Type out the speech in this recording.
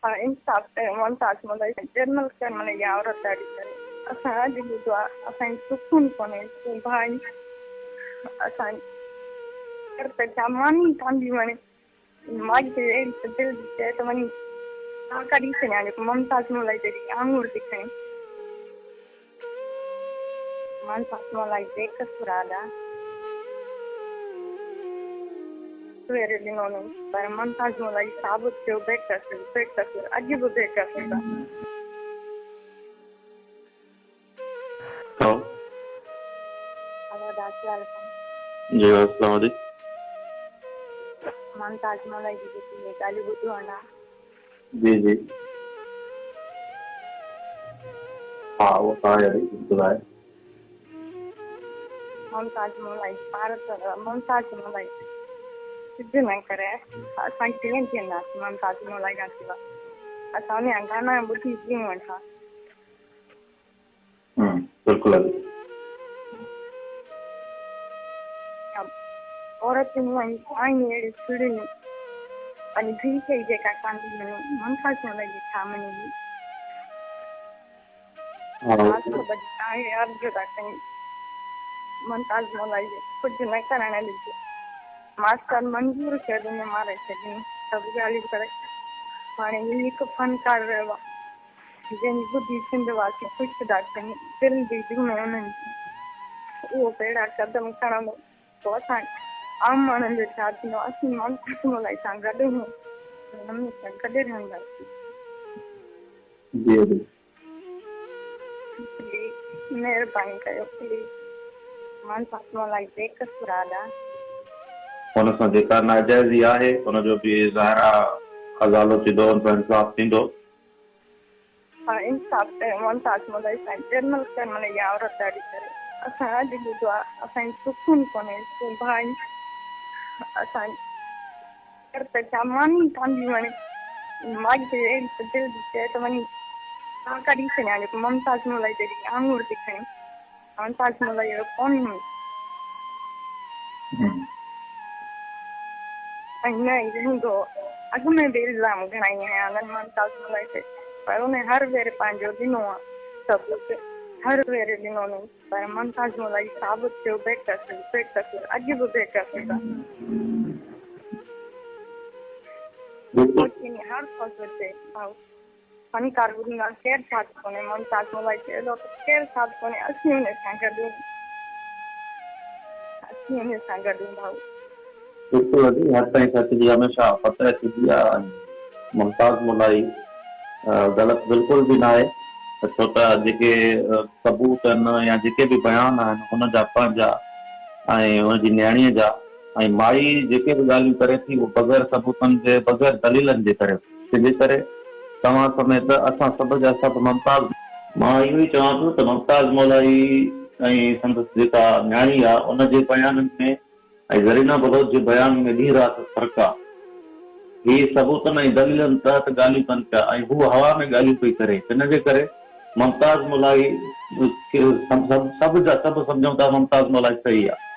हाँ, इंसाफ़ कयो मुमताज़ मलाई जनरल कर माने या औरत ॾाढी करे असां अॼु ॿुधो आहे असांखे सुकून कोन्हे तूं भाई असां कर त जामानी कांदी वणे माई खे अहिड़ी त दिलि जी चए त वञी तव्हां कढी छॾियां जेको मुमताज़ मलाई जहिड़ी आङुर थी खणे मुमताज़ मलाई बेकसूर आहे सवेरे ॾिनो अथऊं पर मुमताज़ मलाई साबित थियो बेकसूर अॼु बि बेकसूर आहे। हेलो हेलो दासियाल जी अस्सलाम वालेकुम। मुमताज़ मलाई जी जेकी ॻाल्हियूं ॿुधियो आहे न जी जी हाँ वो कहाँ है ॿुधाए। मुमताज़ मलाई मुमताज़ मलाई सिद्धू न करे असां कीअं जीअंदासीं मुमताज़ मलाई खां सवाइ असां उन जा गाना ॿुधी जीअं वठा बिल्कुलु औरतूं आहिनि अहिड़ी छुड़ियूं पंहिंजी धीउ खे जेका कांदी मञी मुमताज़ मलाई जी छा मञी अर्ज़ु था कयूं मुमताज़ मलाई कुझु न करणु ॾिजे मास्टर मंज़ूर कयो ॾिनो मारे छॾियईं सभु ॻाल्हियूं करे हाणे हीउ हिकु फ़नकार रहियो आहे जंहिंजी ॿुधी सिंधवासी ख़ुशि था कनि दिलि जी धूम उन्हनि जी उहो अहिड़ा क़दम खणंदो पोइ असां आम माण्हुनि जो छा थींदो असीं मुमताज़ मलाई सां गॾु आहियूं हमेशह गॾु रहंदासीं। जी जी प्लीज़ महिरबानी कयो प्लीज़ मुमताज़ मलाई बेकसूर आहे हुन सां जेका नाजाइज़ी आहे हुनजो बि ज़ाहिर खज़ालो थींदो हुन सां इंसाफ़ थींदो। हाँ, इंसाफ़ कयो मुमताज़ मलाई सां जनरल कर माने या औरत ॾाढी करे असां अॼु ॿुधो आहे असांखे सुकून कोन्हे तूं भाई असां कर त जामानी कांदी वणे माई खे अहिड़ी त दिलि जी चए त वञी तव्हां कढी छॾियां जेको मुमताज़ मलाई जहिड़ी आङुर थी खणे मुमताज़ मलाई अहिड़ो कोन्हे ऐं न ई हूंदो अॻु में बि इल्ज़ाम घणाई आहियां मुमताज़ मलाई ते पर उन हर भेरे पंहिंजो ॾिनो आहे सभु हर भेरे ॾिनो अथऊं पर मुमताज़ मलाई साबित थियो बेकसूर अॼु बि बेकसूर आहे। हर सोचे भाऊ फनकार ॿुधंदा केरु साथ कोन्हे मुमताज़ मलाई चयो त केरु साथ कोन्हे असीं हुन सां गॾु भाऊ बिल्कुलु हर ताईं सच जी हमेशह फतह थींदी आहे। मुमताज़ मलाई ग़लति बिल्कुलु बि न आहे छो त जेके सबूत आहिनि या जेके बि बयान आहिनि हुनजा पंहिंजा ऐं हुनजी न्याणीअ जा ऐं माई जेके बि ॻाल्हियूं करे थी उहो बग़ैर सबूतनि जे बग़ैर दलीलनि जे करे तंहिंजे करे तव्हां समेत असां सभु जा सभु मुमताज़ मां इहो ई चवां थो त मुमताज़ मलाई ऐं संदसि जेका न्याणी आहे उनजे बयाननि में ऐं ज़रीना बलोच जे बयान में ॾींहुं राति फ़र्क़ु आहे। ही सबूतनि ऐं दलीलनि तहत ॻाल्हियूं कनि पिया ऐं हू हवा में ॻाल्हियूं पई करे हिन जे करे मुमताज़ मलाई सभु जा सभु सम्झूं था मुमताज़ मलाई सही आहे।